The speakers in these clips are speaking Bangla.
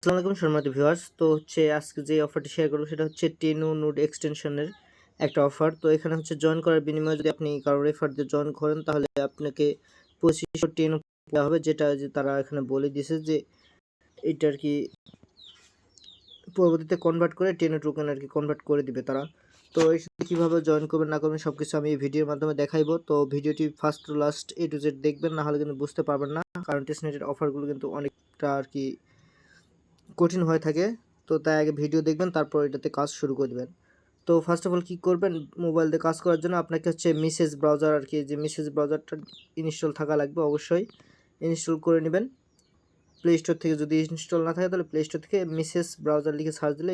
আসসালামু আলাইকুম সম্মানিত ভিউয়ার্স। তো হচ্ছে আজকে যে অফারটি শেয়ার করব সেটা হচ্ছে টেনো নোড এক্সটেনশনের একটা অফার। তো এখানে হচ্ছে জয়েন করার বিনিময়ে যদি আপনি কারো রেফার দিয়ে জয়েন করেন তাহলে আপনাকে 2500 টেনো দেওয়া হবে, যেটা যে তারা এখানে বলে দিয়েছে যে এটা আর কি পরবর্তীতে কনভার্ট করে টেনো টোকেন আর কি কনভার্ট করে দিবে তারা। তো এই কীভাবে জয়েন করবেন না করবেন সব কিছু আমি এই ভিডিওর মাধ্যমে দেখাইবো। তো ভিডিওটি first to last A to Z দেখবেন, না হলে কিন্তু বুঝতে পারবেন না, কারণ টেস্টনেটের অফারগুলো কিন্তু অনেকটা আর কি কঠিন হয়ে থাকে। তো তাই আগে ভিডিও দেখবেন, তারপর এটাতে কাজ শুরু করে দেবেন। তো ফার্স্ট অফ অল কী করবেন, মোবাইল দিয়ে কাজ করার জন্য আপনাকে হচ্ছে মেসেজ ব্রাউজার আর কি, যে মেসেজ ব্রাউজারটা ইনস্টল থাকা লাগবে, অবশ্যই ইনস্টল করে নেবেন। প্লে স্টোর থেকে যদি ইনস্টল না থাকে তাহলে প্লে স্টোর থেকে মেসেজ ব্রাউজার লিখে সার্চ দিলে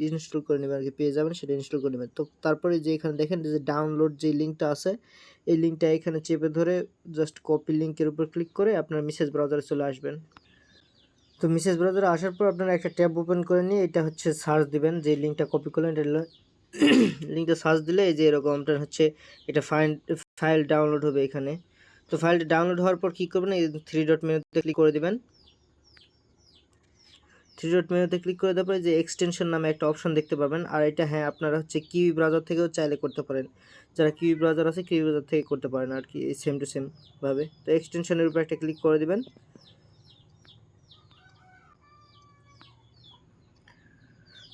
ইনস্টল করে নেবেন আর কি, পেয়ে যাবেন, সেটা ইনস্টল করে নেবেন। তো তারপরে যে এখানে দেখেন যে ডাউনলোড যে লিঙ্কটা আছে, এই লিঙ্কটা এখানে চেপে ধরে জাস্ট কপি লিঙ্কের উপর ক্লিক করে আপনার মেসেজ ব্রাউজারে চলে আসবেন। তো মেসেজ ব্রাউজারে আসার পর আপনারা একটা ট্যাব ওপেন করে নিয়ে এটা হচ্ছে সার্চ দিবেন, যে লিঙ্কটা কপি করলেন এটা লিঙ্কটা সার্চ দিলে এই যে এরকম আপনার হচ্ছে এটা ফাইল ডাউনলোড হবে এখানে। তো ফাইলটা ডাউনলোড হওয়ার পর কী করবেন, এই 3 ডট মেনুতে ক্লিক করে দেবেন। 3 ডট মেনুতে ক্লিক করে দেওয়ার পরে যে এক্সটেনশন নামে একটা অপশন দেখতে পাবেন, আর এটা হ্যাঁ আপনারা হচ্ছে কিউই ব্রাউজার থেকেও চাইলে করতে পারেন, যারা কিউই ব্রাউজার আছে কিউই ব্রাউজার থেকে করতে পারেন আর কি, সেম টু সেম ভাবে। তো এক্সটেনশনের উপর একটা ক্লিক করে দেবেন।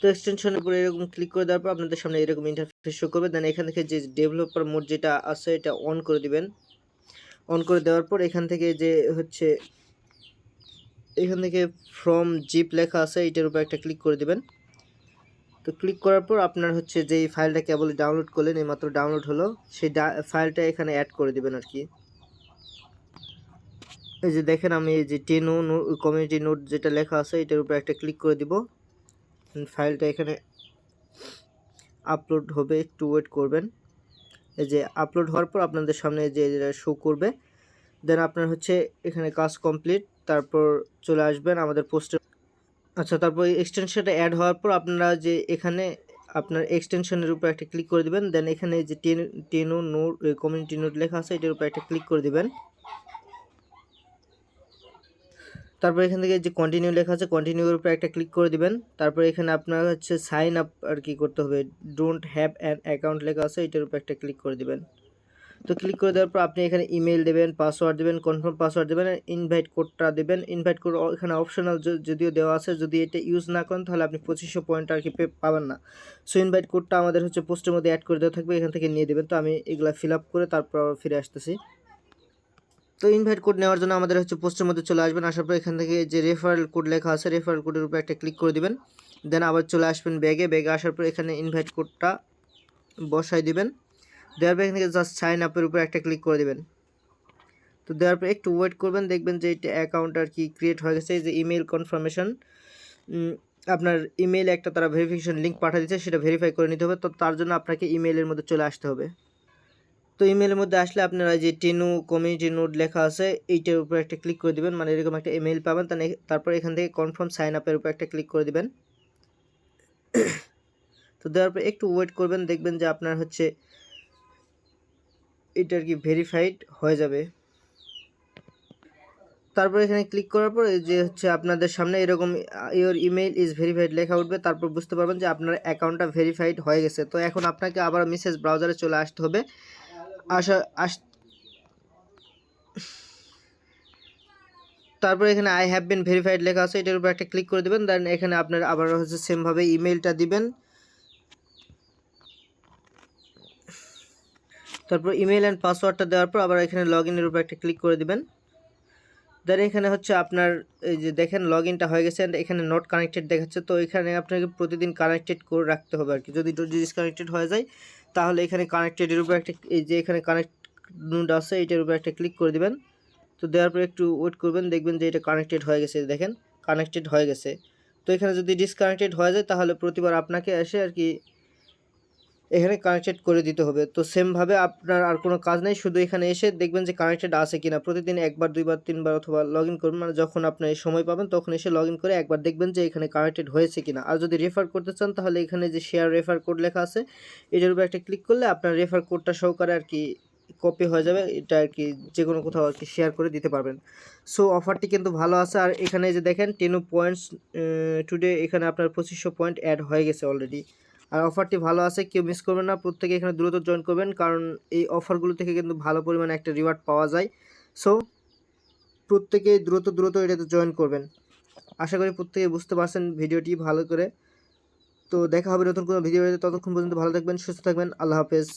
তো এক্সটেনশনের উপরে এরকম ক্লিক করে দেওয়ার পর আপনাদের সামনে এরকম ইন্টারফেস শো করবে। দেন এখান থেকে যে ডেভেলপার মোড যেটা আছে এটা অন করে দিবেন। অন করে দেওয়ার পর এখান থেকে যে হচ্ছে এখান থেকে ফ্রম জিপ লেখা আছে এটার উপর একটা ক্লিক করে দিবেন। তো ক্লিক করার পর আপনার হচ্ছে যেই ফাইলটা কেবল ডাউনলোড করলেন, এইমাত্র ডাউনলোড হলো, সেই ফাইলটা এখানে অ্যাড করে দিবেন আর কি। এই যে দেখেন আমি এই যে টেনো কমিউনিটি নোট যেটা লেখা আছে এটার উপর একটা ক্লিক করে দিব। ফাইলটা এখানে আপলোড হবে, একটু ওয়েট করবেন। এই যে আপলোড হওয়ার পর আপনাদের সামনে যে শো করবে, দেন আপনার হচ্ছে এখানে কাজ কমপ্লিট, তারপর চলে আসবেন আমাদের পোস্টে। আচ্ছা, তারপর এক্সটেনশনটা অ্যাড হওয়ার পর আপনারা যে এখানে আপনার এক্সটেনশনের উপর একটা ক্লিক করে দিবেন। দেন এখানে যে টেনো নোট কমিউনিটি নোট লেখা আছে এটার উপর একটা ক্লিক করে দিবেন। তারপর এখান থেকে যে কন্টিনিউ লেখা আছে কন্টিনিউর উপর একটা ক্লিক করে দিবেন। তারপর এখানে আপনার হচ্ছে সাইন আপ আর কি করতে হবে, ডোন্ট হ্যাভ অ্যান অ্যাকাউন্ট লেখা আছে এটার উপর একটা ক্লিক করে দিবেন। তো ক্লিক করে দেওয়ার পর আপনি এখানে ইমেল দেবেন, পাসওয়ার্ড দেবেন, কনফার্ম পাসওয়ার্ড দেবেন, ইনভাইট কোডটা দেবেন। ইনভাইট কোড এখানে অপশনাল যদিও দেওয়া আছে, যদি এটা ইউজ না করেন তাহলে আপনি 2500 পয়েন্ট আর কি পাবেন না। সো ইনভাইট কোডটা আমাদের হচ্ছে পোস্টের মধ্যে অ্যাড করে দেওয়া থাকবে, এখান থেকে নিয়ে দেবেন। তো আমি এগুলা ফিল আপ করে তারপর ফিরে আসতেছি। তো ইনভাইট কোড নেওয়ার জন্য আমাদের হচ্ছে পোস্টের মধ্যে চলে আসবেন। আসার পর এখান থেকে যে রেফারেল কোড লেখা আছে রেফারেল কোডের উপর একটা ক্লিক করে দিবেন। দেন আবার চলে আসবেন ব্যাগে আসার পর এখানে ইনভাইট কোডটা বসাই দিবেন। দেওয়ার পর এখান থেকে জাস্ট সাইন আপের উপর একটা ক্লিক করে দেবেন। তো দেওয়ার পর একটু ওয়েট করবেন, দেখবেন যে এটা অ্যাকাউন্ট আর কি ক্রিয়েট হয়ে গেছে। এই যে ইমেল কনফার্মেশন, আপনার ইমেইলে একটা তারা ভেরিফিকেশন লিঙ্ক পাঠিয়ে দিচ্ছে, সেটা ভেরিফাই করে নিতে হবে। তো তার জন্য আপনাকে ইমেইলের মধ্যে চলে আসতে হবে। তো ইমেলের মধ্যে আসলে আপনারা যে টেনো কমিউনিটি নোট লেখা আছে এইটার উপর একটা ক্লিক করে দিবেন, মানে এরকম একটা ইমেল পাবেন। তারপর এখান থেকে কনফার্ম সাইন আপের উপর একটা ক্লিক করে দিবেন। তো দেওয়ার পর একটু ওয়েট করবেন, দেখবেন যে আপনার হচ্ছে এটা আর কি ভেরিফাইড হয়ে যাবে। তারপর এখানে ক্লিক করার পর যে হচ্ছে আপনাদের সামনে এরকম ইওর ইমেল ইজ ভেরিফাইড লেখা উঠবে, তারপর বুঝতে পারবেন যে আপনার অ্যাকাউন্টটা ভেরিফাইড হয়ে গেছে। তো এখন আপনাকে আবার মেসেজ ব্রাউজারে চলে আসতে হবে। তারপর এখানে আই হ্যাভ বিন ভেরিফাইড লেখা আছে এটার উপর একটা ক্লিক করে দেবেন। দেন এখানে আপনার আবার হচ্ছে সেমভাবে ইমেলটা দিবেন। তারপর ইমেল অ্যান্ড পাসওয়ার্ডটা দেওয়ার পর আবার এখানে লগ ইনের উপর একটা ক্লিক করে দিবেন। দেন এখানে হচ্ছে আপনার এই যে দেখেন লগ ইনটা হয়ে গেছে, এখানে নট কানেক্টেড দেখাচ্ছে। তো এখানে আপনাকে প্রতিদিন কানেক্টেড করে রাখতে হবে আর কি, যদি ডিসকানেক্টেড হয়ে যায় তাহলে এখানে কানেক্টেডের উপর একটা এই যে এখানে কানেক্ট নোড আছে এটার উপর একটা ক্লিক করে দিবেন। তো দেওয়ার পর একটু ওয়েট করবেন, দেখবেন যে এটা কানেক্টেড হয়ে গেছে, দেখেন কানেক্টেড হয়ে গেছে। তো এখানে যদি ডিসকানেক্টেড হয়ে যায় তাহলে প্রতিবার আপনাকে এসে আর কি এখানে কানেক্টেড করে দিতে হবে। তো সেমভাবে আপনার আর কোনো কাজ নেই, শুধু এখানে এসে দেখবেন যে কানেক্টেড আছে কিনা। প্রতিদিন একবার, দুইবার, তিনবার অথবা লগ ইন করবেন, মানে যখন আপনি সময় পাবেন তখন এসে লগ ইন করে একবার দেখবেন যে এখানে কানেক্টেড হয়েছে কিনা। আর যদি রেফার করতে চান তাহলে এখানে যে শেয়ার রেফার কোড লেখা আছে এটার উপর একটা ক্লিক করলে আপনার রেফার কোডটা সহকারে আর কি কপি হয়ে যাবে, এটা আর কি যে কোনো কোথাও আর কি শেয়ার করে দিতে পারবেন। সো অফারটি কিন্তু ভালো আছে। আর এখানে যে দেখেন 10 পয়েন্টস টুডে, এখানে আপনার 2500 পয়েন্ট অ্যাড হয়ে গেছে অলরেডি। আর অফারটি ভালো আছে, কেউ মিস করবেন না, প্রত্যেকে এখানে দ্রুত জয়েন করবেন, কারণ এই অফারগুলো থেকে কিন্তু ভালো পরিমাণে একটা রিওয়ার্ড পাওয়া যায়। সো প্রত্যেকেই দ্রুত এটাতে জয়েন করবেন। আশা করি প্রত্যেকে বুঝতে পারছেন ভিডিওটি ভালো করে। তো দেখা হবে নতুন কোনো ভিডিওতে, ততক্ষণ পর্যন্ত ভালো থাকবেন, সুস্থ থাকবেন, আল্লাহ হাফেজ।